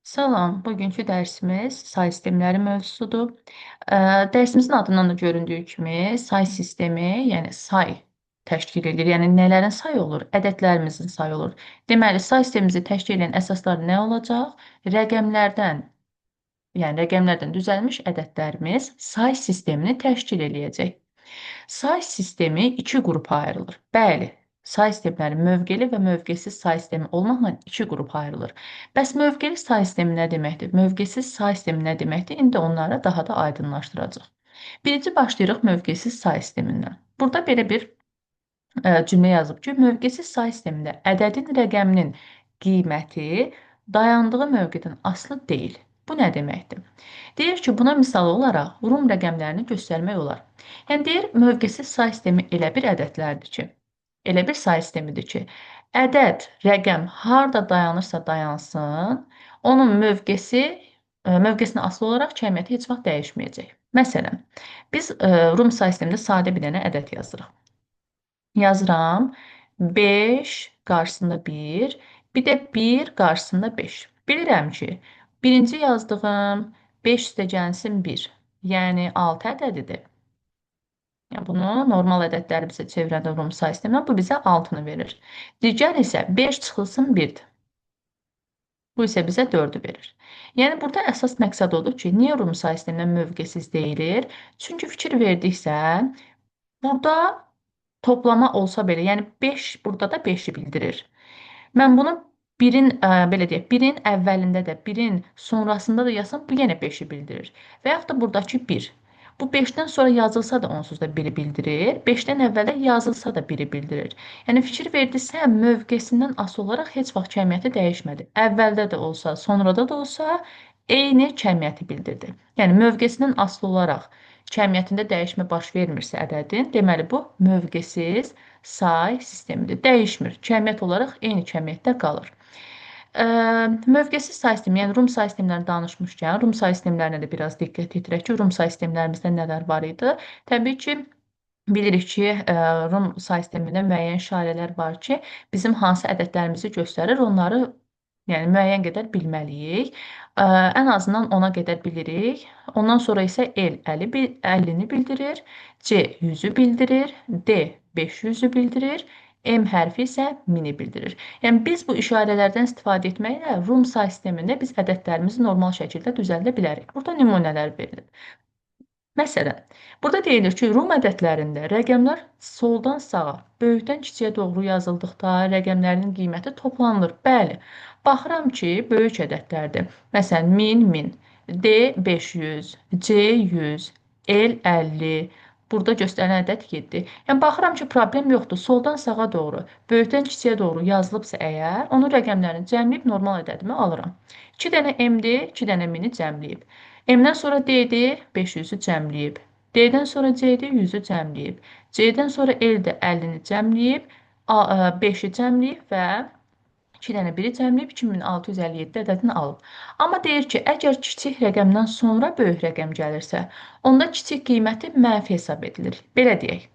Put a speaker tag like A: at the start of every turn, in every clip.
A: Salam, bugünkü dərsimiz say sistemləri mövzusudur. Dərsimizin adından da göründüyü kimi say sistemi, yəni say təşkil edir. Yəni nələrin sayı olur? Ədədlərimizin sayı olur. Deməli, say sistemimizi təşkil edən əsaslar nə olacaq? Rəqəmlərdən, yəni rəqəmlərdən düzəlmiş ədədlərimiz say sistemini təşkil eləyəcək. Say sistemi iki qrupa ayrılır. Bəli, say sistemləri mövqeli və mövqesiz say sistemi olmaqla iki qrupa ayrılır. Bəs mövqeli say sistemi nə deməkdir? Mövqesiz say sistemi nə deməkdir? İndi onları daha da aydınlaşdıracağıq. Birinci başlayırıq mövqesiz say sistemindən. Burada belə bir cümlə yazıb ki, mövqesiz say sistemində ədədin rəqəminin qiyməti dayandığı mövqedən asılı deyil. Bu nə deməkdir? Deyir ki, buna misal olaraq Rum rəqəmlərini göstərmək olar. Yəni deyir, mövqesiz say sistemi elə bir ədədlərdir ki, elə bir say sistemidir ki, ədəd, rəqəm harda dayanırsa dayansın, onun mövqesinə asılı olaraq cəmiyyəti heç vaxt dəyişməyəcək. Məsələn, biz Rum say sistemində sadə bir dənə ədəd yazırıq. Yazıram 5 qarşısında 1 də 1 qarşısında 5. Bilirəm ki, birinci yazdığım 5 üstəgəlsin 1, yəni 6 ədədidir. Yəni bunu normal ədədlərimizə çevirəndə Rum say sistemindən bu bizə 6-nı verir. Digər isə 5 çıxılsın 1-dir. Bu isə bizə 4-ü verir. Yəni burada əsas məqsəd odur ki, niyə Rum say sistemindən mövqesiz deyilir? Çünki fikir verdiksə, burada toplama olsa belə, yəni 5 burada da 5-i bildirir. Mən bunu belə deyək, 1-in əvvəlində də, 1-in sonrasında da yazsam, bu yenə 5-i bildirir. Və yaxud da buradakı 1. Bu 5-dən sonra yazılsa da onsuz da 1-i bildirir, 5-dən əvvəldə yazılsa da 1-i bildirir. Yəni fikir verdirsə, mövqesindən asılı olaraq heç vaxt cəmiyyəti dəyişmədi. Əvvəldə də olsa, sonrada da olsa, eyni cəmiyyəti bildirdi. Yəni mövqesindən asılı olaraq cəmiyyətində dəyişmə baş vermirsə ədədin, deməli bu mövqesiz say sistemidir. Dəyişmir. Cəmiyyət olaraq eyni cəmiyyətdə qalır. Mövqesiz say sistemi, yəni Rum say sistemlərini danışmışkən, Rum say sistemlərinə də biraz diqqət yetirək ki, Rum say sistemlərimizdə nələr var idi? Təbii ki, bilirik ki, Rum say sistemində müəyyən işarələr var ki, bizim hansı ədədlərimizi göstərir, onları yəni müəyyən qədər bilməliyik. Ən azından ona qədər bilirik. Ondan sonra isə el 50-ni bildirir, C 100-ü bildirir, D 500-ü bildirir, M hərfi isə 1000-i bildirir. Yəni biz bu işarələrdən istifadə etməklə Rum say sistemində biz ədədlərimizi normal şəkildə düzəldə bilərik. Burada nümunələr verilir. Məsələn, burada deyilir ki, Rum ədədlərində rəqəmlər soldan sağa, böyükdən kiçiyə doğru yazıldıqda rəqəmlərin qiyməti toplanılır. Bəli, baxıram ki, böyük ədədlərdir. Məsələn, 1000, 1000, D 500, C 100, L 50, burada göstərilən ədəd 7. Yəni, baxıram ki, problem yoxdur. Soldan sağa doğru, böyükdən kiçiyə doğru yazılıbsa əgər, onun rəqəmlərini cəmləyib normal ədədimi alıram. 2 dənə M-dir, 2 dənə 1000-i cəmləyib. M-dən sonra D-dir, 500-ü cəmləyib. D-dən sonra C-dir, 100-ü cəmləyib. C-dən sonra L-dir, 50-ni cəmləyib. 5-i cəmləyib və 2 dənə 1-i cəmləyib 2657 ədədini alıb. Amma deyir ki, əgər kiçik rəqəmdən sonra böyük rəqəm gəlirsə, onda kiçik qiyməti mənfi hesab edilir. Belə deyək.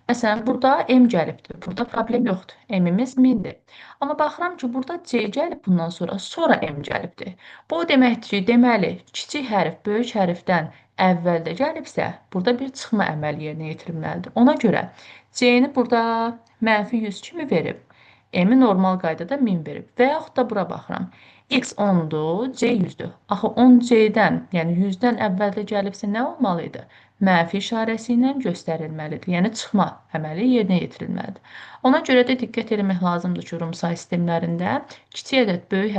A: Məsələn, burada M gəlibdir. Burada problem yoxdur. M-imiz 1000-dir. Amma baxıram ki, burada C gəlib bundan sonra M gəlibdir. Bu o deməkdir ki, deməli, kiçik hərf böyük hərfdən əvvəldə gəlibsə, burada bir çıxma əməli yerinə yetirilməlidir. Ona görə C-ni burada -100 kimi verib. M-i normal qaydada 1000 verib. Və yaxud da bura baxıram. X 10-dur, C 100-dür. Axı 10 C-dən, yəni 100-dən əvvəldə gəlibsə nə olmalı idi? Mənfi işarəsi ilə göstərilməlidir. Yəni çıxma əməli yerinə yetirilməlidir. Ona görə də diqqət etmək lazımdır ki, Rum say sistemlərində kiçik ədəd böyük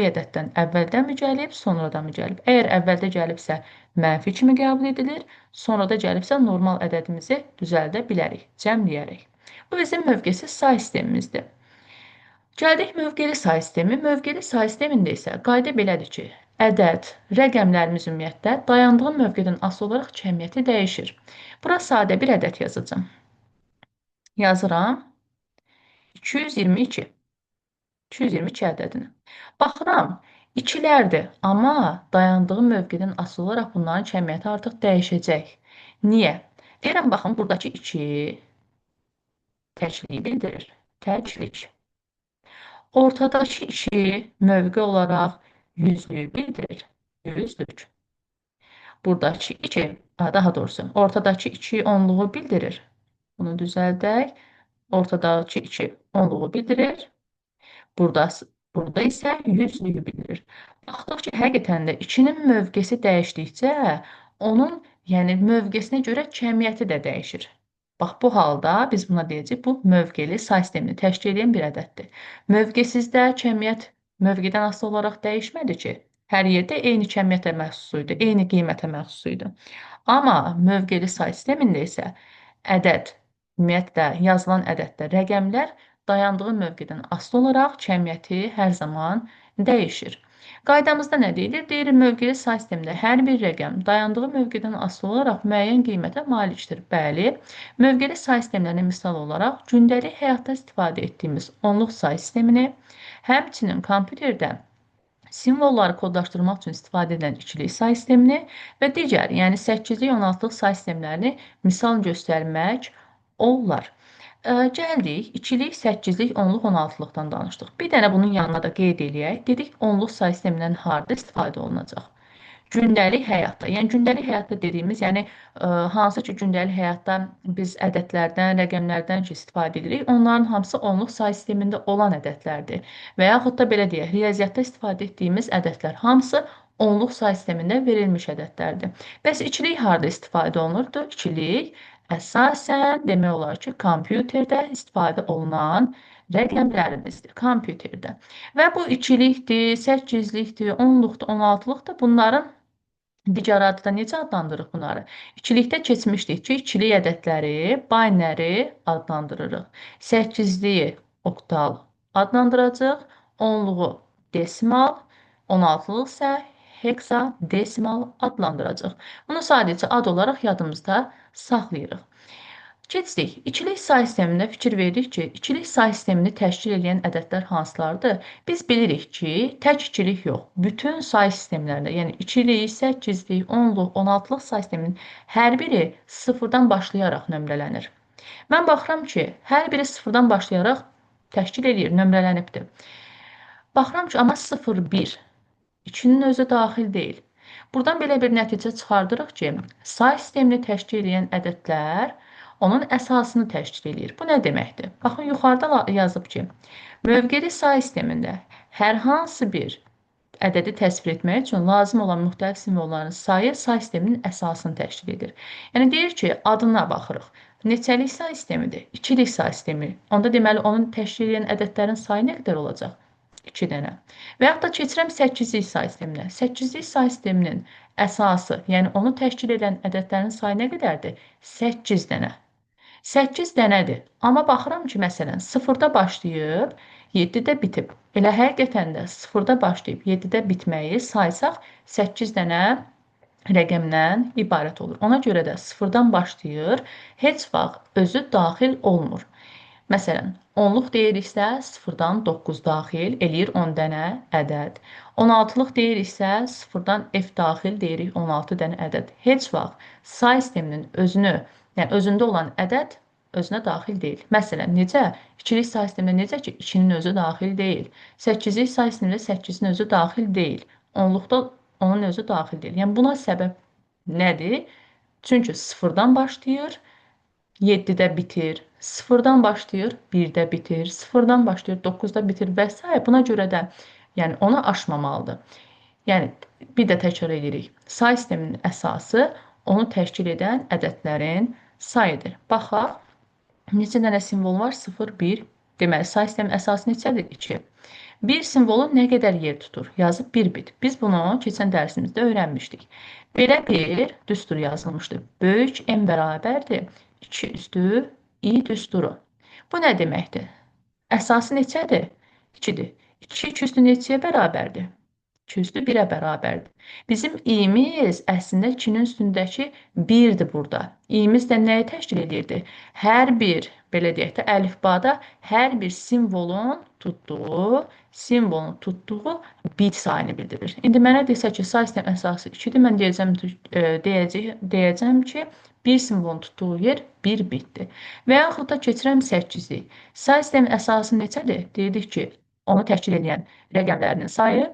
A: ədəddən əvvəldən mi gəlib, sonradan mı gəlib? Əgər əvvəldə gəlibsə mənfi kimi qəbul edilir, sonrada gəlibsə normal ədədimizi düzəldə bilərik, cəmləyərək. Bu bizim mövqesiz say sistemimizdir. Gəldik mövqeli say sistemi. Mövqeli say sistemində isə qayda belədir ki, ədəd, rəqəmlərimiz ümumiyyətlə dayandığı mövqedən asılı olaraq cəmiyyəti dəyişir. Bura sadə bir ədəd yazacağım. Yazıram 222. 222 ədədini. Baxıram, 2-lərdir, amma dayandığı mövqedən asılı olaraq bunların cəmiyyəti artıq dəyişəcək. Niyə? Deyirəm, baxın, buradakı 2 təkliyi bildirir. Təklik. Ortadakı 2 mövqe olaraq yüzlüyü bildirir. Yüzlük. Buradakı 2, daha doğrusu ortadakı 2 onluğu bildirir. Bunu düzəldək. Ortadakı 2 onluğu bildirir. Burada, burada isə yüzlüyü bildirir. Baxdıq ki, həqiqətən də 2-nin mövqesi dəyişdikcə, onun, yəni mövqesinə görə cəmiyyəti də dəyişir. Bax, bu halda biz buna deyəcəyik, bu mövqeli say sistemini təşkil edən bir ədəddir. Mövqesizdə cəmiyyət mövqedən asılı olaraq dəyişmədi ki, hər yerdə eyni cəmiyyətə məxsus idi, eyni qiymətə məxsus idi. Amma mövqeli say sistemində isə ədəd, ümumiyyətlə yazılan ədəddə rəqəmlər dayandığı mövqedən asılı olaraq cəmiyyəti hər zaman dəyişir. Qaydamızda nə deyilir? Deyilir, mövqeli say sistemində hər bir rəqəm dayandığı mövqedən asılı olaraq müəyyən qiymətə malikdir. Bəli, mövqeli say sistemlərinə misal olaraq gündəlik həyatda istifadə etdiyimiz onluq say sistemini, həmçinin kompüterdə simvolları kodlaşdırmaq üçün istifadə edilən ikilik say sistemini və digər, yəni 8-lik, 16-lıq say sistemlərini misal göstərmək olar. Gəldik, ikilik, 8-lik, 10-luq, 16-lıqdan danışdıq. Bir dənə bunun yanına da qeyd eləyək. Dedik, onluq say sistemindən harda istifadə olunacaq? Gündəlik həyatda. Yəni gündəlik həyatda dediyimiz, yəni hansı ki, gündəlik həyatda biz ədədlərdən, rəqəmlərdən ki, istifadə edirik, onların hamısı onluq say sistemində olan ədədlərdir. Və yaxud da belə deyək, riyaziyyatda istifadə etdiyimiz ədədlər hamısı onluq say sistemində verilmiş ədədlərdir. Bəs ikilik harda istifadə olunurdu? İkilik əsasən demək olar ki, kompüterdə istifadə olunan rəqəmlərimizdir, kompüterdə. Və bu ikilikdir, 8-likdir, 10-luqdur, 16-lıqdır. Bunların digər adda necə adlandırırıq bunları? İkilikdə keçmişdik ki, ikilik ədədləri binary adlandırırıq. 8-liyi oktal adlandıracaq, 10-luğu desimal, 16-lıq isə hexadesimal adlandıracaq. Bunu sadəcə ad olaraq yadımızda saxlayırıq. Keçdik. İkilik say sistemində fikir veririk ki, ikilik say sistemini təşkil edən ədədlər hansılardır? Biz bilirik ki, tək ikilik yox, bütün say sistemlərində, yəni ikilik, 8-lik, 10-luq, 16-lıq say sisteminin hər biri sıfırdan başlayaraq nömrələnir. Mən baxıram ki, hər biri sıfırdan başlayaraq təşkil edir, nömrələnibdir. Baxıram ki, amma 0, 1, 2-nin özü daxil deyil. Buradan belə bir nəticə çıxardırıq ki, say sistemini təşkil edən ədədlər onun əsasını təşkil edir. Bu nə deməkdir? Baxın, yuxarıda yazıb ki, mövqeli say sistemində hər hansı bir ədədi təsvir etmək üçün lazım olan müxtəlif simvolların sayı say sisteminin əsasını təşkil edir. Yəni, deyir ki, adına baxırıq. Neçəlik say sistemidir? İkilik say sistemi. Onda deməli, onun təşkil edən ədədlərin sayı nə qədər olacaq? 2 dənə. Və yaxud da keçirəm 8-lik say sisteminə. 8-lik say sisteminin əsası, yəni onu təşkil edən ədədlərin sayı nə qədərdir? 8 dənə. 8 dənədir. Amma baxıram ki, məsələn, 0-da başlayıb, 7-də bitib. Elə həqiqətən də 0-da başlayıb, 7-də bitməyi saysaq, 8 dənə rəqəmdən ibarət olur. Ona görə də 0-dan başlayır, heç vaxt özü daxil olmur. Məsələn, 10-luq deyiriksə, 0-dan 9 daxil eləyir 10 dənə ədəd. 16-lıq deyiriksə, 0-dan F daxil deyirik 16 dənə ədəd. Heç vaxt say sisteminin yəni özündə olan ədəd özünə daxil deyil. Məsələn, necə? İkilik say sistemində necə ki, 2-nin özü daxil deyil. 8-lik say sistemində 8-in özü daxil deyil. 10-luqda onun özü daxil deyil. Yəni, buna səbəb nədir? Çünki 0-dan başlayır, 7-də bitir, 0-dan başlayır, 1-də bitir, 0-dan başlayır, 9-da bitir və s. Buna görə də yəni onu aşmamalıdır. Yəni, bir də təkrar edirik. Say sisteminin əsası onu təşkil edən ədədlərin sayıdır. Baxaq, neçə dənə simvol var? 0, 1. Deməli, say sistemin əsası neçədir? 2. Bir simvolu nə qədər yer tutur? Yazıb 1 bit. Biz bunu keçən dərsimizdə öyrənmişdik. Belə bir düstur yazılmışdı. Böyük M bərabərdir 2 üstü I düsturu. Bu nə deməkdir? Əsası neçədir? 2-dir. 2 üstü neçəyə bərabərdir? 2 üstü 1-ə bərabərdir. Bizim i'miz əslində 2-nin üstündəki 1-dir burada. İ'miz də nəyi təşkil edirdi? Hər bir, belə deyək də, əlifbada hər bir simvolun tutduğu bit sayını bildirir. İndi mənə desə ki, say sistem əsası 2-dir, mən deyəcəm ki, bir simvolun tutduğu yer 1 bitdir. Və yaxud da keçirəm 8-lik. Say sistemin əsası neçədir? Deyirdik ki, onu təşkil edən rəqəmlərinin sayı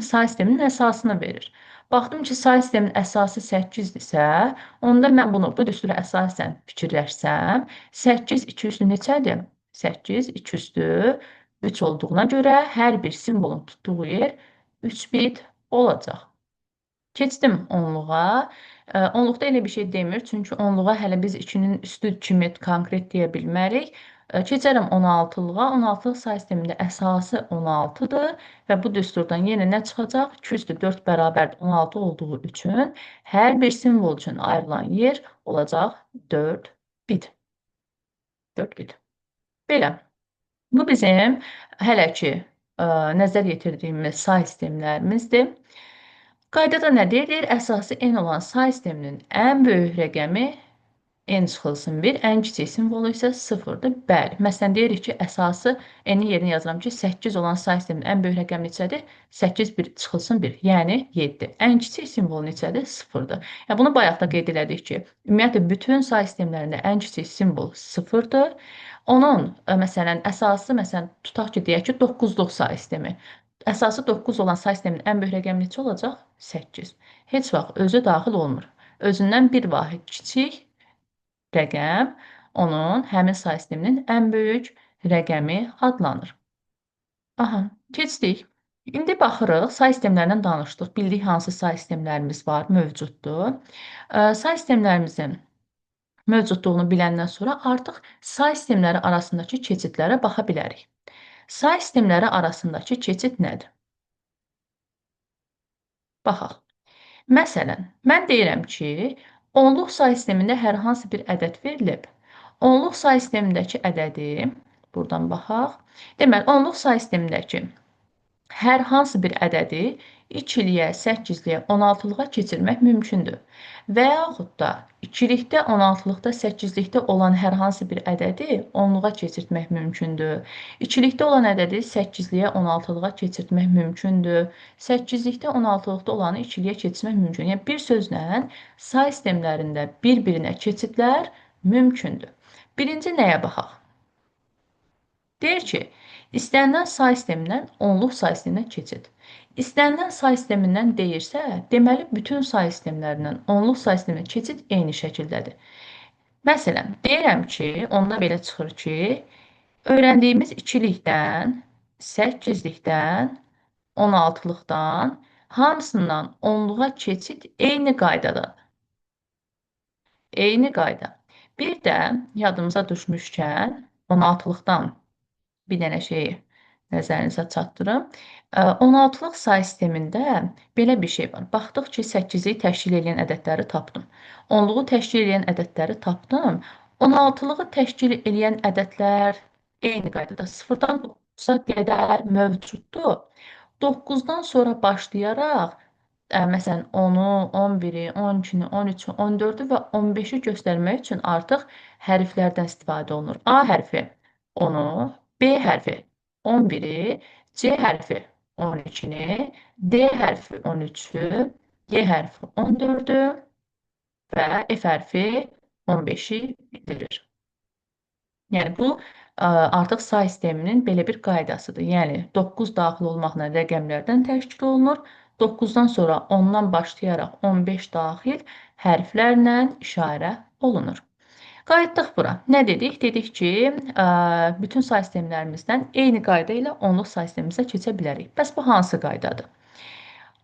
A: say sisteminin əsasını verir. Baxdım ki, say sisteminin əsası 8-dirsə, onda mən bu düstura əsasən fikirləşsəm, 8 2 üstü neçədir? 8 2 üstü 3 olduğuna görə hər bir simvolun tutduğu yer 3 bit olacaq. Keçdim onluğa. Onluqda elə bir şey demir, çünki onluğa hələ biz 2-nin üstü kimi konkret deyə bilmərik. Keçərəm 16-lığa. 16-lıq say sistemində əsası 16-dır və bu düsturdan yenə nə çıxacaq? 2 üstü 4 bərabərdir 16 olduğu üçün hər bir simvol üçün ayrılan yer olacaq 4 bit. 4 bit. Belə. Bu bizim hələ ki nəzər yetirdiyimiz say sistemlərimizdir. Qaydada nə deyilir? Əsası n olan say sisteminin ən böyük rəqəmi n çıxılsın 1, ən kiçik simvolu isə 0-dır. Bəli, məsələn deyirik ki, əsası n-i yerinə yazıram ki, 8 olan say sisteminin ən böyük rəqəmi neçədir? 8 bir çıxılsın 1, yəni 7. Ən kiçik simvol neçədir? 0-dır. Yəni, bunu bayaq da qeyd elədik ki, ümumiyyətlə bütün say sistemlərində ən kiçik simvol 0-dır. Onun, məsələn, əsası, tutaq ki, deyək ki, 9-luq say sistemi. Əsası 9 olan say sisteminin ən böyük rəqəmi neçə olacaq? 8. Heç vaxt özü daxil olmur. Özündən bir vahid kiçik rəqəm onun həmin say sisteminin ən böyük rəqəmi adlanır. Aha, keçdik. İndi baxırıq, say sistemlərindən danışdıq. Bildik hansı say sistemlərimiz var, mövcuddur. Say sistemlərimizin mövcudluğunu biləndən sonra artıq say sistemləri arasındakı keçidlərə baxa bilərik. Say sistemləri arasındakı keçid nədir? Baxaq. Məsələn, mən deyirəm ki, onluq say sistemində hər hansı bir ədəd verilib. Onluq say sistemindəki ədədi, buradan baxaq. Deməli, onluq say sistemindəki hər hansı bir ədədi 2-liyə, 8-liyə, 16-lığa keçirmək mümkündür. Və yaxud da 2-likdə, 16-lıqda, 8-likdə olan hər hansı bir ədədi 10-luğa keçirtmək mümkündür. 2-likdə olan ədədi 8-liyə, 16-lığa keçirtmək mümkündür. 8-likdə, 16-lıqda olanı 2-liyə keçirmək mümkündür. Yəni, bir sözlə, say sistemlərində bir-birinə keçidlər mümkündür. Birinci nəyə baxaq? Deyir ki, istənilən say sistemindən onluq say sisteminə keçid. İstənilən say sistemindən deyirsə, deməli bütün say sistemlərindən onluq say sisteminə keçid eyni şəkildədir. Məsələn, deyirəm ki, onda belə çıxır ki, öyrəndiyimiz 2-likdən, 8-likdən, 16-lıqdan hamısından onluğa keçid eyni qaydadadır. Eyni qayda. Bir də yadımıza düşmüşkən 16-lıqdan bir dənə şeyi nəzərinizə çatdırım. 16-lıq say sistemində belə bir şey var. Baxdıq ki, 8-i təşkil edən ədədləri tapdım. 10-luğu təşkil edən ədədləri tapdım. 16-lığı təşkil edən ədədlər eyni qaydada 0-dan 9-a qədər mövcuddur. 9-dan sonra başlayaraq məsələn 10-u, 11-i, 12-ni, 13-ü, 14-ü və 15-i göstərmək üçün artıq hərflərdən istifadə olunur. A hərfi 10-u, B hərfi 11-i, C hərfi 12-ni, D hərfi 13-ü, Y hərfi 14-ü və F hərfi 15-i bildirir. Yəni, bu artıq say sisteminin belə bir qaydasıdır. Yəni, 9 daxil olmaqla rəqəmlərdən təşkil olunur. 9-dan sonra 10-dan başlayaraq 15 daxil hərflərlə işarə olunur. Qayıtdıq bura. Nə dedik? Dedik ki, bütün say sistemlərimizdən eyni qayda ilə onluq say sistemimizə keçə bilərik. Bəs bu hansı qaydadır?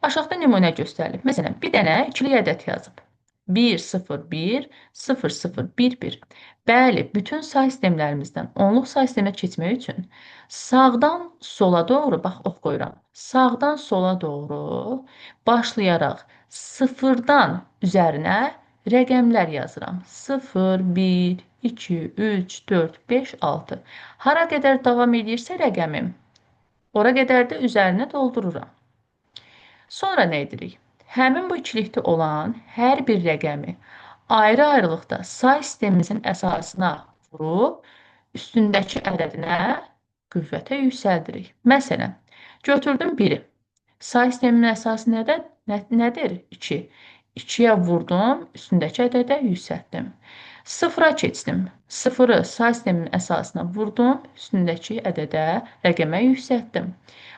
A: Aşağıda nümunə göstərilib. Məsələn, bir dənə ikili ədəd yazıb. 1, 0, 1, 0, 0, 1, 1. Bəli, bütün say sistemlərimizdən onluq say sisteminə keçmək üçün sağdan sola doğru, bax, ox qoyuram. Sağdan sola doğru başlayaraq 0-dan üzərinə rəqəmlər yazıram. 0, 1, 2, 3, 4, 5, 6. Hara qədər davam edirsə rəqəmim, ora qədər də üzərinə doldururam. Sonra nə edirik? Həmin bu ikilikdə olan hər bir rəqəmi ayrı-ayrılıqda say sistemimizin əsasına vurub, üstündəki ədədinə qüvvətə yüksəldirik. Məsələn, götürdüm 1-i. Say sisteminin əsası nədir? 2. 2-yə vurdum, üstündəki ədədə yüksəltdim. Sıfıra keçdim. Sıfırı say sisteminin əsasına vurdum. Üstündəki ədədə, rəqəmə yüksəltdim.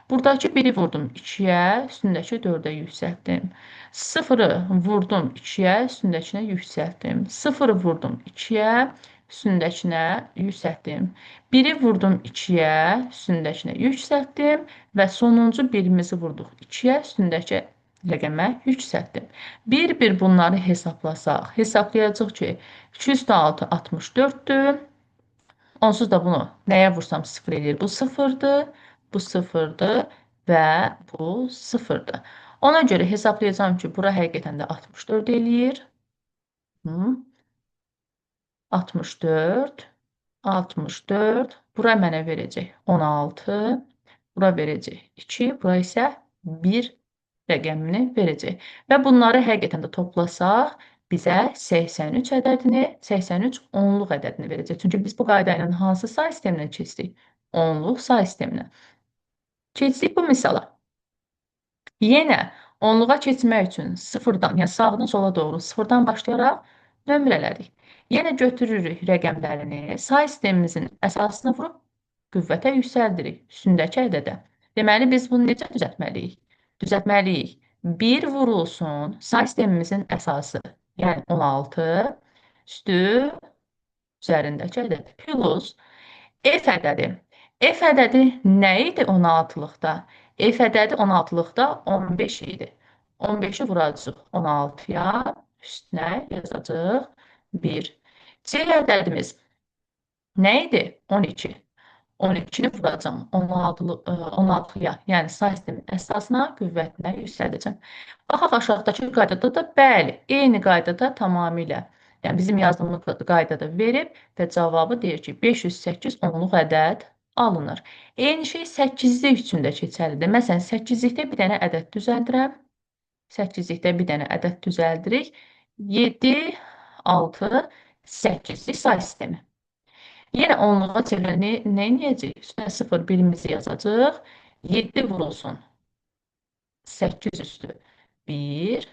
A: Buradakı 1-i vurdum 2-yə, üstündəki 4-ə yüksəltdim. Sıfırı vurdum 2-yə, üstündəkinə yüksəltdim. Sıfırı vurdum 2-yə, üstündəkinə yüksəltdim. 1-i vurdum 2-yə, üstündəkinə yüksəltdim və sonuncu birimizi vurduq 2-yə, üstündəki rəqəmə yüksəltdim. Bir-bir bunları hesablasaq, hesablayacaq ki, 2 üstü 6 64-dür. Onsuz da bunu nəyə vursam 0 eləyir? Bu 0-dır, bu 0-dır və bu 0-dır. Ona görə hesablayacağım ki, bura həqiqətən də 64 eləyir. 64, 64. Bura mənə verəcək 16. Bura verəcək 2. Bura isə 1 rəqəmini verəcək. Və bunları həqiqətən də toplasaq, bizə 83 ədədini, 83 onluq ədədini verəcək. Çünki biz bu qayda ilə hansı say sisteminə keçdik? Onluq say sisteminə. Keçdik bu misala. Yenə onluğa keçmək üçün sıfırdan, yəni sağdan sola doğru sıfırdan başlayaraq nömrələdik. Yenə götürürük rəqəmlərini, say sistemimizin əsasına vurub qüvvətə yüksəldirik üstündəki ədədə. Deməli, biz bunu necə düzəltməliyik? Düzəltməliyik. 1 vurulsun say sistemimizin əsası, yəni 16 üstü üzərindəki ədəd plus F ədədi. F ədədi nə idi 16-lıqda? F ədədi 16-lıqda 15 idi. 15-i vuracaq 16-ya, üstünə yazacaq 1. C ədədimiz nə idi? 12. 12-ni vuracam 16-ya, yəni say sistemin əsasına, qüvvətinə yüksəldəcəm. Baxaq aşağıdakı qaydada da bəli, eyni qaydada tamamilə. Yəni bizim yazdığımız qaydada verib və cavabı deyir ki, 508 onluq ədəd alınır. Eyni şey 8-lik üçün də keçərlidir. Məsələn, 8-likdə bir dənə ədəd düzəldirəm. 8-likdə bir dənə ədəd düzəldirik. 7, 6, 8-lik say sistemi. Yenə onluğa çevirəni nə edəcək? Üstünə 0 birimizi yazacaq. 7 vurulsun 8 üstü 1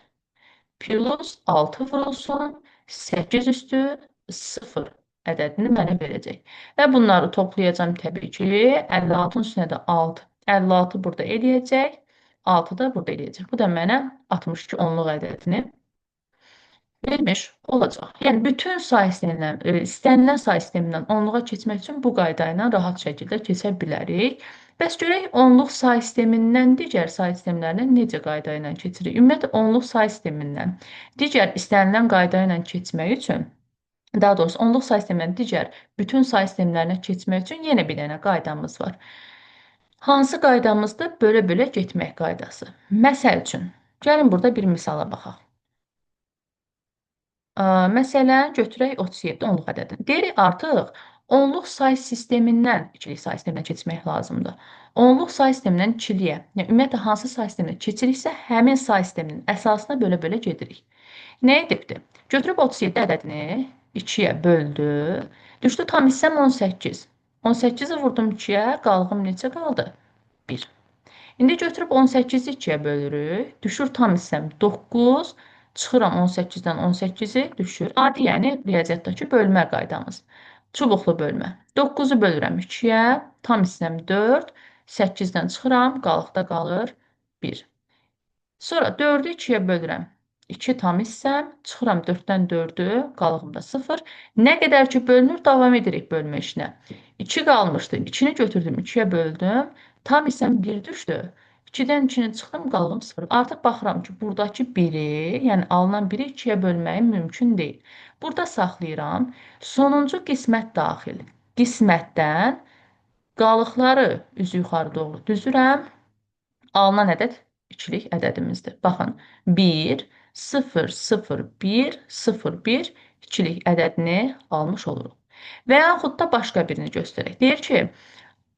A: plus 6 vurulsun 8 üstü 0 ədədini mənə verəcək. Və bunları toplayacağım təbii ki. 56-ın üstünə də 6. 56 burada eləyəcək. 6 da burada eləyəcək. Bu da mənə 62 onluq ədədini vermiş olacaq. Yəni, bütün say sistemindən, istənilən say sistemindən onluğa keçmək üçün bu qayda ilə rahat şəkildə keçə bilərik. Bəs görək, onluq say sistemindən digər say sistemlərinə necə qayda ilə keçirik? Ümumiyyətlə, onluq say sistemindən digər istənilən qayda ilə keçmək üçün, daha doğrusu, onluq say sistemindən digər bütün say sistemlərinə keçmək üçün yenə bir dənə qaydamız var. Hansı qaydamızdır? Bölə-bölə getmək qaydası. Məsəl üçün, gəlin burada bir misala baxaq. Məsələn, götürək 37 onluq ədədini. Deyirik, artıq onluq say sistemindən ikilik say sisteminə keçmək lazımdır. Onluq say sistemindən ikiliyə, yəni ümumiyyətlə hansı say sisteminə keçiriksə, həmin say sisteminin əsasına bölə-bölə gedirik. Nə edibdir? Götürüb 37 ədədini 2-yə böldü. Düşdü tam hissəm 18. 18-i vurdum 2-yə, qalığım neçə qaldı? 1. İndi götürüb 18-i 2-yə bölürük. Düşür tam hissəm 9. Çıxıram 18-dən 18-i düşür. Adi, yəni riyaziyyatdakı bölmə qaydamız. Çubuqlu bölmə. 9-u bölürəm 2-yə, tam hissəm 4. 8-dən çıxıram, qalıqda qalır 1. Sonra 4-ü 2-yə bölürəm. 2 tam hissəm, çıxıram 4-dən 4-ü, qalığımda 0. Nə qədər ki bölünür, davam edirik bölmə işinə. 2 qalmışdı, 2-ni götürdüm, 2-yə böldüm. Tam hissəm 1 düşdü. 2-dən 2-ni çıxdım, qalığım 0. Artıq baxıram ki, buradakı 1-i, yəni alınan 1-i 2-yə bölməyim mümkün deyil. Burada saxlayıram. Sonuncu qismət daxil. Qismətdən qalıqları üzü yuxarı doğru düzürəm. Alınan ədəd ikilik ədədimizdir. Baxın, 1, 0, 0, 1, 0, 1 ikilik ədədini almış oluruq. Və yaxud da başqa birini göstərək. Deyir ki,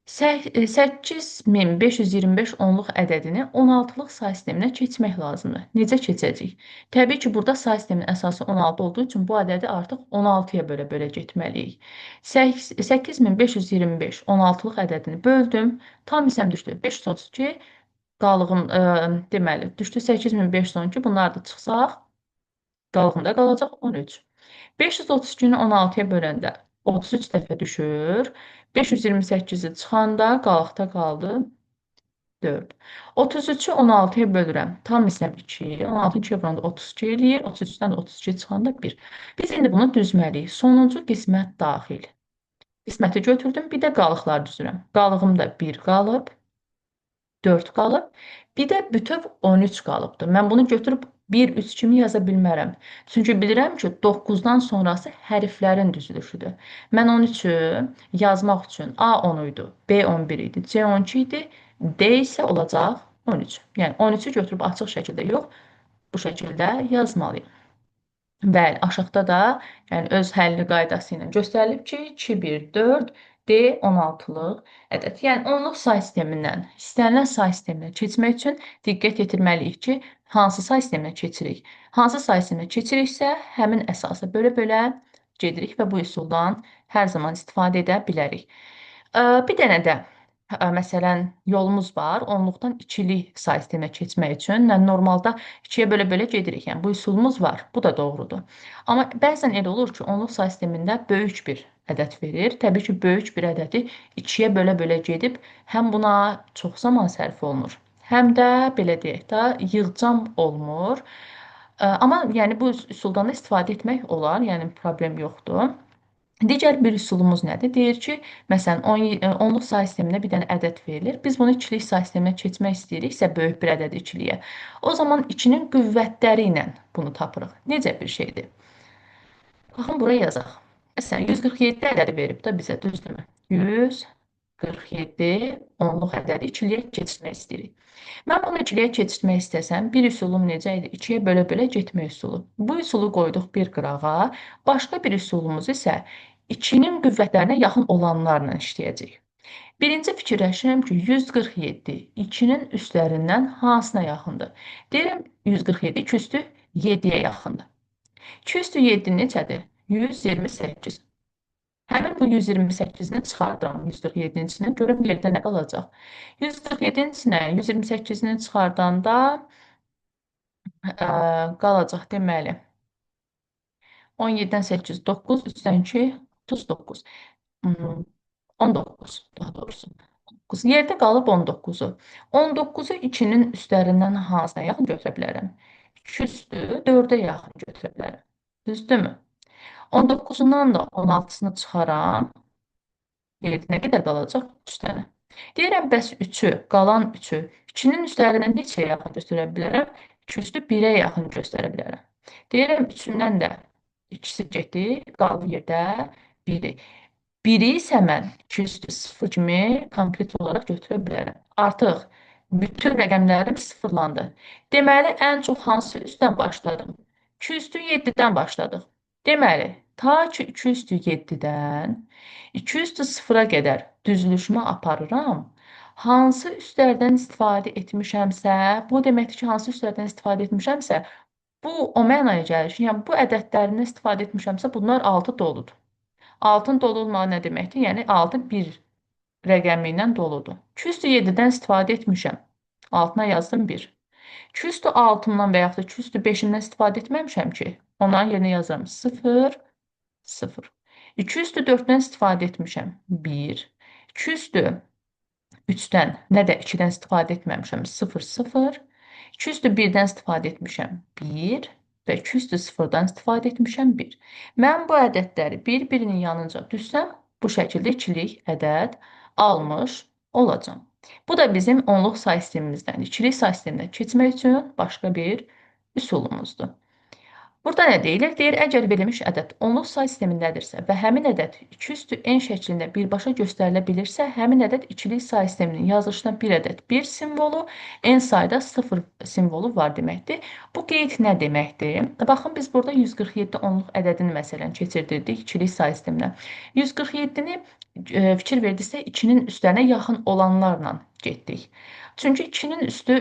A: 8525 onluq ədədini 16-lıq say sisteminə keçmək lazımdır. Necə keçəcəyik? Təbii ki, burada say sistemin əsası 16 olduğu üçün bu ədədi artıq 16-ya bölə-bölə getməliyik. 8525 16-lıq ədədini böldüm. Tam hissəm düşdü 532. Qalığım, deməli, düşdü 8512. Bunlar da çıxsaq, qalığımda qalacaq 13. 532-ni 16-ya böləndə 33 dəfə düşür. 528-i çıxanda qalıqda qaldı 4. 33-ü 16-ya bölürəm. Tam hissəm 2. 16-nı 2-yə vuranda 32 eləyir. 33-dən də 32 çıxanda 1. Biz indi bunu düzməliyik. Sonuncu qismət daxil. Qisməti götürdüm, bir də qalıqlar düzürəm. Qalığımda 1 qalıb, 4 qalıb, bir də bütöv 13 qalıbdır. Mən bunu götürüb 1, 3 kimi yaza bilmərəm. Çünki bilirəm ki, 9-dan sonrası hərflərin düzülüşüdür. Mən 13-ü yazmaq üçün A 10 idi, B 11 idi, C 12 idi, D isə olacaq 13. Yəni 13-ü götürüb açıq şəkildə yox, bu şəkildə yazmalıyım. Bəli, aşağıda da yəni öz həlli qaydası ilə göstərilib ki, 2, 1, 4, D 16-lıq ədəd. Yəni onluq say sistemindən istənilən say sisteminə keçmək üçün diqqət yetirməliyik ki, hansı say sisteminə keçirik. Hansı say sisteminə keçiriksə, həmin əsasa bölə-bölə gedirik və bu üsuldan hər zaman istifadə edə bilərik. Bir dənə də məsələn, yolumuz var. Onluqdan ikilik say sisteminə keçmək üçün. Yəni, normalda 2-yə bölə-bölə gedirik. Yəni, bu üsulumuz var. Bu da doğrudur. Amma bəzən elə olur ki, onluq say sistemində böyük bir ədəd verir. Təbii ki, böyük bir ədədi 2-yə bölə-bölə gedib həm buna çox zaman sərf olunur, həm də belə deyək də, yığcam olmur. Amma yəni bu üsuldan da istifadə etmək olar. Yəni problem yoxdur. Digər bir üsulumuz nədir? Deyir ki, məsələn, onluq say sisteminə bir dənə ədəd verilir. Biz bunu ikilik say sisteminə keçmək istəyiriksə, böyük bir ədədi ikiliyə, o zaman 2-nin qüvvətləri ilə bunu tapırıq. Necə bir şeydir? Baxın, buraya yazaq. Məsələn, 147 ədədi verib də bizə, düzdürmü? 147 onluq ədədi ikiliyə keçirmək istəyirik. Mən bunu ikiliyə keçirmək istəsəm, bir üsulum necə idi? 2-yə bölə-bölə getmə üsulu. Bu üsulu qoyduq bir qırağa. Başqa bir üsulumuz isə 2-nin qüvvətlərinə yaxın olanlarla işləyəcək. Birinci fikirləşirəm ki, 147 2-nin üstlərindən hansına yaxındır? Deyirəm, 147 2 üstü 7-yə yaxındır. 2 üstü 7 neçədir? 128. Həmin bu 128-ni çıxardıram 147-nin içindən, görüm yerdə nə qalacaq. 147-nin içinə 128-ni çıxardanda qalacaq deməli. 17-dən 8, 9, 3-dən 2, 39. 19 daha doğrusu. 9. Yerdə qalıb 19-u. 19-u 2-nin üstlərindən hansına yaxın götürə bilərəm? 2 üstü 4-ə yaxın götürə bilərəm. Düzdürmü? 19-undan da 16-sını çıxaram. Nə qədər qalacaq? 3 dənə. Deyirəm, bəs 3-ü, qalan 3-ü 2-nin üzərindən neçəyə yaxın göstərə bilərəm? 2 üstü 1-ə yaxın göstərə bilərəm. Deyirəm, 3-ündən də ikisi getdi, qaldı yerdə 1-i. 1-i isə mən 2 üstü 0 kimi konkret olaraq götürə bilərəm. Artıq bütün rəqəmlərim sıfırlandı. Deməli, ən çox hansı üstdən başladım? 2 üstü 7-dən başladıq. Deməli, ta ki 2 üstü 7-dən 2 üstü 0-a qədər düzülüşümü aparıram. Hansı üstlərdən istifadə etmişəmsə, bu deməkdir ki, hansı üstlərdən istifadə etmişəmsə, bu o mənaya gəlir ki, yəni bu ədədlərindən istifadə etmişəmsə, bunlar 6 doludur. 6-ın dolu olmağı nə deməkdir? Yəni 6 bir rəqəmi ilə doludur. 2 üstü 7-dən istifadə etmişəm. Altına yazdım 1. 2 üstü 6-dan və yaxud da 2 üstü 5-dən istifadə etməmişəm ki, onların yerinə yazıram 0, 0. 2 üstü 4-dən istifadə etmişəm. 1. 2 üstü 3-dən, nə də 2-dən istifadə etməmişəm. 0, 0. 2 üstü 1-dən istifadə etmişəm. 1 və 2 üstü 0-dan istifadə etmişəm. 1. Mən bu ədədləri bir-birinin yanınca düzsəm, bu şəkildə ikilik ədəd almış olacam. Bu da bizim onluq say sistemimizdən ikilik say sisteminə keçmək üçün başqa bir üsulumuzdur. Burada nə deyilir? Deyir, əgər verilmiş ədəd onluq say sistemindədirsə və həmin ədəd 2 üstü n şəklində birbaşa göstərilə bilirsə, həmin ədəd ikilik say sisteminin yazılışına bir ədəd 1 simvolu, n sayda 0 simvolu var deməkdir. Bu qeyd nə deməkdir? Baxın, biz burada 147 onluq ədədini məsələn keçirdirdik ikilik say sisteminə. 147-ni fikir verdiksə 2-nin üstlərinə yaxın olanlarla getdik. Çünki 2-nin üstü,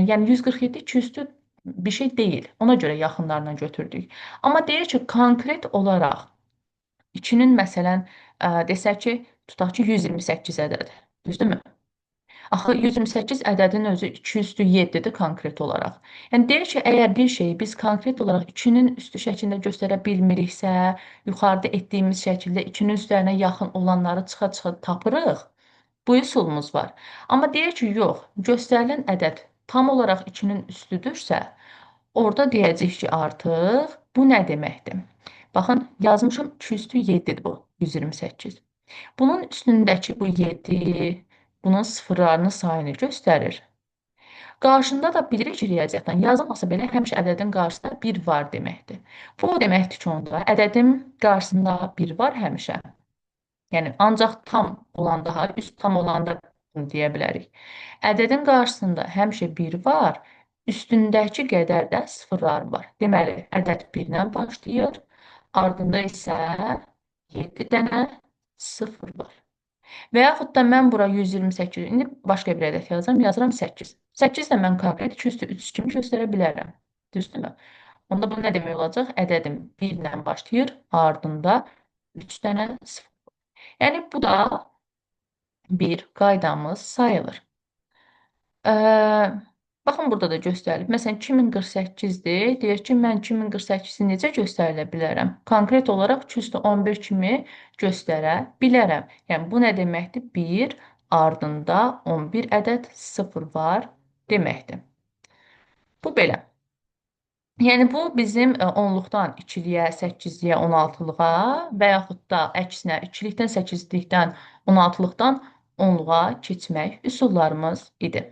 A: yəni 147 2 üstü bir şey deyil. Ona görə yaxınlarına götürdük. Amma deyir ki, konkret olaraq 2-nin məsələn, desək ki, tutaq ki, 128 ədədi. Düzdürmü? Axı 128 ədədin özü 2 üstü 7-dir konkret olaraq. Yəni deyir ki, əgər bir şeyi biz konkret olaraq 2-nin üstü şəklində göstərə bilmiriksə, yuxarıda etdiyimiz şəkildə 2-nin üzərinə yaxın olanları çıxa-çıxa tapırıq. Bu üsulumuz var. Amma deyir ki, yox, göstərilən ədəd tam olaraq 2-nin üstüdürsə, orada deyəcəyik ki, artıq bu nə deməkdir? Baxın, yazmışım 2 üstü 7-dir bu 128. Bunun üstündəki bu 7 bunun sıfırlarının sayını göstərir. Qarşında da bilirik ki, riyaziyyatdan yazılmasa belə həmişə ədədin qarşısında 1 var deməkdir. Bu o deməkdir ki, onda ədədin qarşısında 1 var həmişə. Yəni ancaq tam olanda, üst tam olanda bunu deyə bilərik. Ədədin qarşısında həmişə 1 var, üstündəki qədər də sıfırlar var. Deməli, ədəd 1-lə başlayır, ardında isə 7 dənə sıfır var. Və yaxud da mən bura 128, indi başqa bir ədəd yazıram 8. 8 də mən konkret 2 üstü 3 kimi göstərə bilərəm. Düzdürmü? Onda bu nə demək olacaq? Ədədim 1 ilə başlayır, ardında 3 dənə 0. Yəni bu da bir qaydamız sayılır. Baxın, burada da göstərilib. Məsələn, 2048-dir. Deyir ki, mən 2048-i necə göstərilə bilərəm? Konkret olaraq 2 üstü 11 kimi göstərə bilərəm. Yəni, bu nə deməkdir? 1, ardında 11 ədəd 0 var deməkdir. Bu belə. Yəni, bu bizim onluqdan ikiliyə, 8-liyə, 16-lığa və yaxud da əksinə 2-likdən, 8-likdən, 16-lıqdan 10-luğa keçmək üsullarımız idi.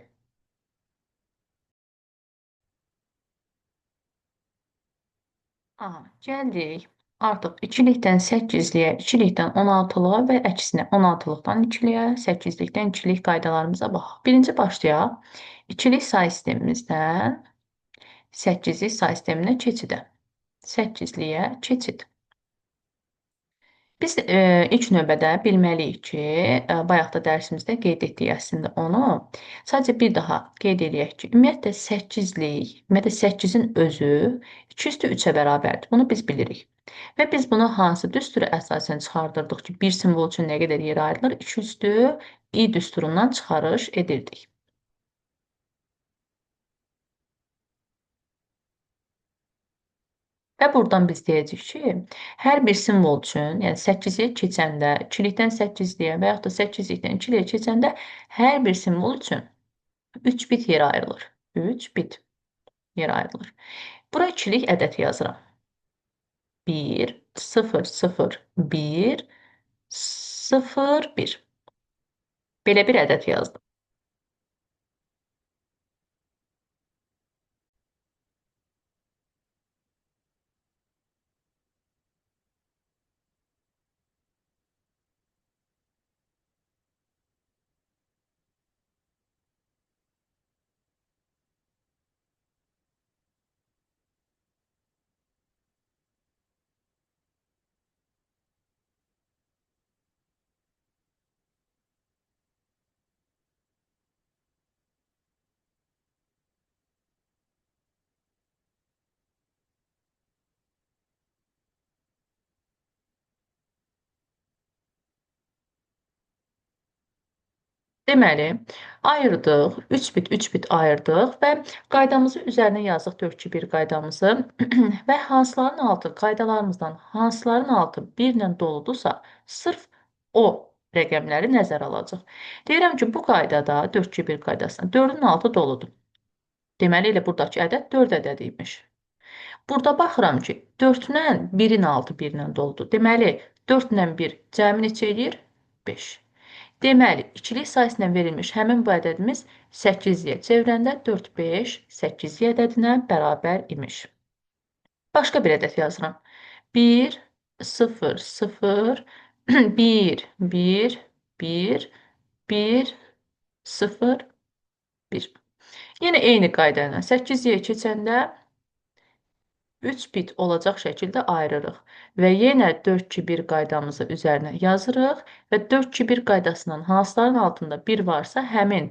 A: Aha, gəldik. Artıq 2-likdən 8-liyə, 2-likdən 16-lığa və əksinə 16-lıqdan 2-liyə, 8-likdən 2-lik qaydalarımıza baxaq. Birinci başlayaq. 2-lik say sistemimizdən 8-lik say sisteminə keçidə. 8-liyə keçid. Biz ilk növbədə bilməliyik ki, bayaq da dərsimizdə qeyd etdik əslində onu. Sadəcə bir daha qeyd eləyək ki, ümumiyyətlə 8-lik, ümumiyyətlə 8-in özü 2 üstü 3-ə bərabərdir. Bunu biz bilirik. Və biz bunu hansı düstura əsasən çıxardırdıq ki, bir simvol üçün nə qədər yer ayrılır? 2 üstü i düsturundan çıxarış edirdik. Və buradan biz deyəcəyik ki, hər bir simvol üçün, yəni 8-i keçəndə, 2-likdən 8-liyə və yaxud da 8-likdən 2-liyə keçəndə hər bir simvol üçün 3 bit yer ayrılır. 3 bit yer ayrılır. Bura 2-lik ədəd yazıram. 1, 0, 0, 1, 0, 1. Belə bir ədəd yazdım. Deməli, ayırdıq, 3 bit, 3 bit ayırdıq və qaydamızı üzərinə yazdıq 4-2-1 qaydamızı və hansıların altı, qaydalarımızdan hansıların altı 1 ilə doludursa, sırf o rəqəmləri nəzərə alacaq. Deyirəm ki, bu qaydada 4-2-1 qaydasında 4-ün altı doludur. Deməli, elə buradakı ədəd 4 ədədi imiş. Burada baxıram ki, 4-lə 1-in altı 1 ilə doludur. Deməli, 4 ilə 1 cəmi neçə edir? 5. Deməli, ikilik sayısına verilmiş həmin bu ədədimiz 8-liyə çevirəndə 4, 5, 8-li ədədinə bərabər imiş. Başqa bir ədəd yazıram. 1, 0, 0, 1, 1, 1, 1, 0, 1. Yenə eyni qayda ilə 8-liyə keçəndə 3 bit olacaq şəkildə ayırırıq və yenə 4-2-1 qaydamızı üzərinə yazırıq və 4-2-1 qaydasının hansıların altında 1 varsa həmin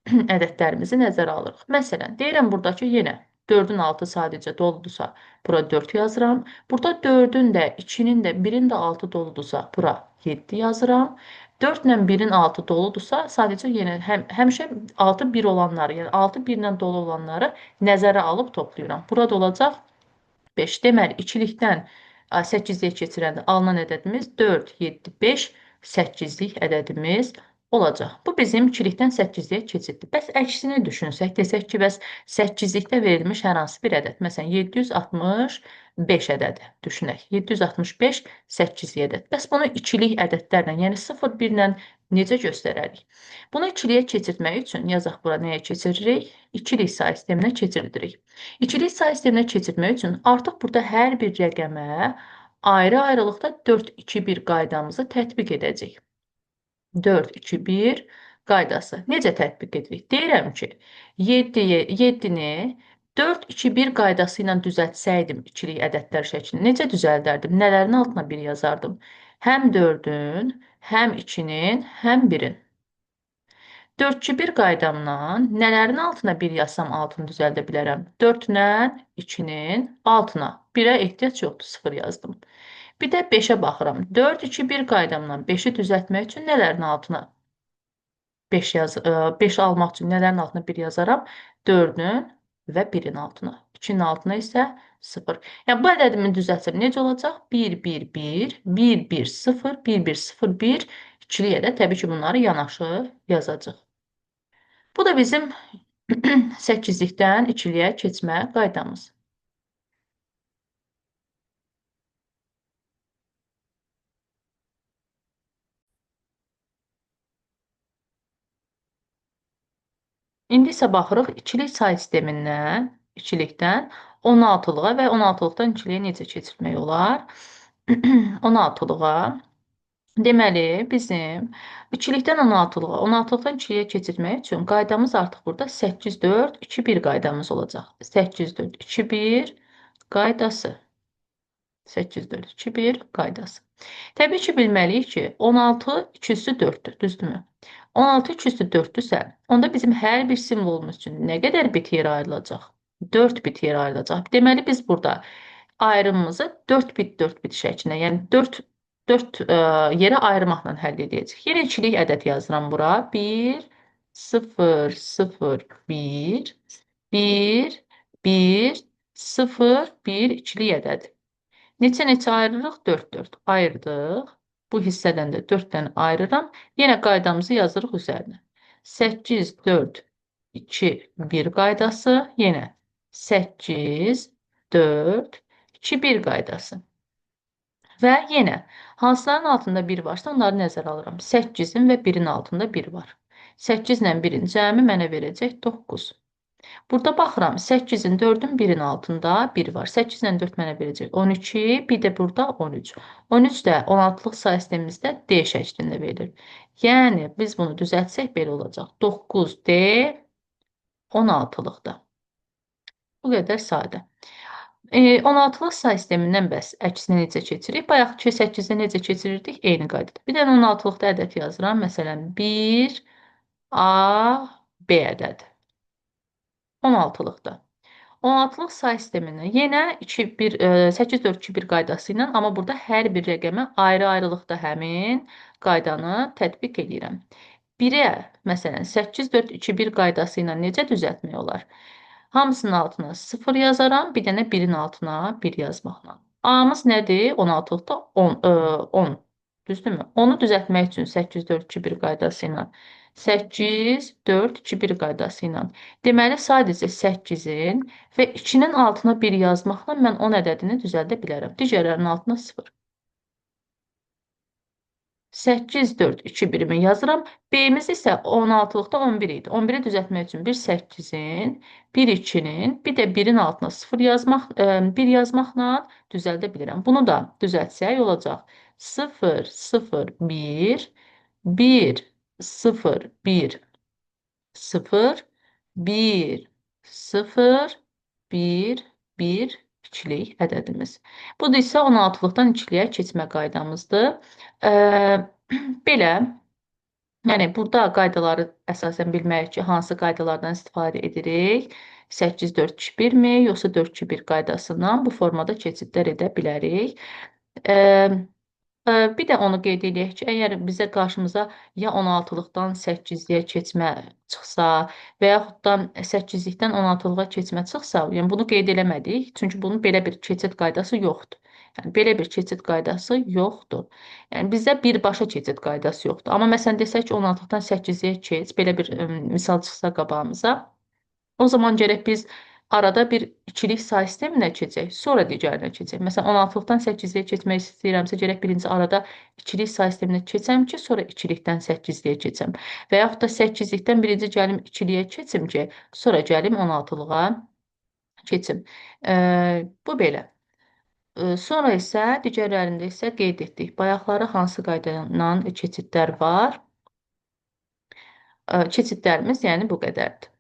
A: ədədlərimizi nəzərə alırıq. Məsələn, deyirəm buradakı yenə 4-ün altı sadəcə doludursa, bura 4 yazıram. Burada 4-ün də, 2-nin də, 1-in də altı doludursa, bura 7 yazıram. 4 ilə 1-in altı doludursa, sadəcə yenə həmişə altı 1 olanları, yəni altı 1 ilə dolu olanları nəzərə alıb toplayıram. Burada olacaq 5. Deməli, ikilikdən 8-liyə keçirəndə alınan ədədimiz 4, 7, 5, 8-lik ədədimiz olacaq. Bu bizim ikilikdən 8-liyə keçiddir. Bəs əksini düşünsək, desək ki, bəs 8-likdə verilmiş hər hansı bir ədəd. Məsələn, 765 ədədi düşünək. 765 8-lik ədəd. Bəs bunu ikilik ədədlərlə, yəni 0, 1 ilə necə göstərərik? Bunu ikiliyə keçirtmək üçün yazaq bura nəyə keçiririk? İkilik say sisteminə keçirdirik. İkilik say sisteminə keçirmək üçün artıq burada hər bir rəqəmə ayrı-ayrılıqda 4-2-1 qaydamızı tətbiq edəcəyik. 4-2-1 qaydası. Necə tətbiq edirik? Deyirəm ki, 7-ni 4-2-1 qaydası ilə düzəltsəydim ikilik ədədlər şəklini necə düzəldərdim? Nələrin altına 1 yazardım? Həm 4-ün, həm 2-nin, həm 1-in. 4-2-1 qaydamdan nələrin altına 1 yazsam altını düzəldə bilərəm? 4-lə 2-nin altına. 1-ə ehtiyac yoxdur, 0 yazdım. Bir də 5-ə baxıram. 4-2-1 qaydamdan 5-i düzəltmək üçün nələrin altına 5 almaq üçün nələrin altına 1 yazaram? 4-ün və 1-in altına. 2-nin altına isə 0. Yəni, bu ədədimi düzəltsəm necə olacaq? 1, 1, 1, 1, 1, 0, 1, 1, 0, 1. İkiliyə də təbii ki, bunları yanaşı yazacaq. Bu da bizim 8-likdən ikiliyə keçmə qaydamız. İndi isə baxırıq ikilik say sistemindən, ikilikdən 16-lığa və 16-lıqdan ikiliyə necə keçirmək olar? 16-lığa deməli, bizim ikilikdən 16-lığa, 16-lıqdan ikiliyə keçirmək üçün qaydamız artıq burada 8, 4, 2, 1 qaydamız olacaq. 8, 4, 2, 1 qaydası. 8, 4, 2, 1 qaydası. Təbii ki, bilməliyik ki, 16 2 üstü 4-dür, düzdürmü? 16 2 üstü 4-dürsə, onda bizim hər bir simvolumuz üçün nə qədər bit yeri ayrılacaq? 4 bit yeri ayrılacaq. Deməli, biz burada ayrımımızı 4 bit şəklində, yəni 4 yerə ayırmaqla həll edəcəyik. Yenə ikilik ədəd yazıram bura. 1, 0, 0, 1, 1, 1, 0, 1 ikilik ədəd. Neçə ayırırıq? 4, 4. Ayırdıq. Bu hissədən də 4-dən ayırıram. Yenə qaydamızı yazırıq üzərinə. 8, 4, 2, 1 qaydası. Yenə 8, 4, 2, 1 qaydası. Və yenə hansıların altında 1 varsa onları nəzərə alıram. 8-in və 1-in altında 1 var. 8 ilə 1-in cəmi mənə verəcək 9. Burada baxıram, 8-in, 4-ün 1-in altında 1 var. 8 ilə 4 mənə verəcək 12, bir də burada 13. 13 də 16-lıq say sistemimizdə D şəklində verilir. Yəni, biz bunu düzəltsək belə olacaq. 9D 16-lıqda. Bu qədər sadə. 16-lıq say sistemindən bəs əksinə necə keçirik? Bayaqki 8-də necə keçirirdik? Eyni qaydada. Bir dənə 16-lıqda ədəd yazıram. Məsələn, 1 A B ədədi. 16-lıqda. 16-lıq say sistemindən yenə 8, 4, 2, 1 qaydası ilə, amma burada hər bir rəqəmə ayrı-ayrılıqda həmin qaydanı tətbiq edirəm. 1-ə, məsələn, 8, 4, 2, 1 qaydası ilə necə düzəltmək olar? Hamısının altına 0 yazaram, bir dənə 1-in altına 1 yazmaqla. A-mız nədir? 16-lıqda 10. Düzdürmü? Onu düzəltmək üçün 8, 4, 2, 1 qaydası ilə 8, 4, 2, 1 qaydası ilə. Deməli, sadəcə 8-in və 2-nin altına 1 yazmaqla mən 10 ədədini düzəldə bilərəm. Digərlərinin altına 0. 8, 4, 2, 1-imi yazıram. B-miz isə 16-lıqda 11 idi. 11-i düzəltmək üçün bir 8-in, bir 2-nin, bir də 1-in altına 0 yazmaq, 1 yazmaqla düzəldə bilirəm. Bunu da düzəltsək olacaq. 0, 0, 1, 1, 0, 1, 0, 1, 0, 1, 1, ikilik ədədimiz. Bu da isə 16-lıqdan ikiliyə keçmə qaydamızdır. Belə, yəni burada qaydaları əsasən bilmək ki, hansı qaydalardan istifadə edirik? 8, 4, 2, 1-mi, yoxsa 4, 2, 1 qaydasından bu formada keçidlər edə bilərik. Bir də onu qeyd eləyək ki, əgər bizə qarşımıza ya 16-lıqdan 8-liyə keçmə çıxsa və yaxud da 8-likdən 16-lığa keçmə çıxsa, yəni bunu qeyd eləmədik, çünki bunun belə bir keçid qaydası yoxdur. Yəni belə bir keçid qaydası yoxdur. Yəni bizdə birbaşa keçid qaydası yoxdur. Amma məsələn desək ki, 16-dan 8-liyə keç, belə bir misal çıxsa qabağımıza, o zaman gərək biz arada bir ikilik say sisteminə keçək, sonra digərinə keçək. Məsələn, 16-lıqdan 8-liyə keçmək istəyirəmsə, gərək birinci arada ikilik say sisteminə keçəm ki, sonra ikilikdən 8-liyə keçəm. Və yaxud da 8-likdən birinci gəlim ikiliyə keçim ki, sonra gəlim 16-lığa keçim. Bu belə. Sonra isə digərlərində isə qeyd etdik. Bayaqları hansı qayda ilə keçidlər var? Keçidlərimiz yəni bu qədərdir.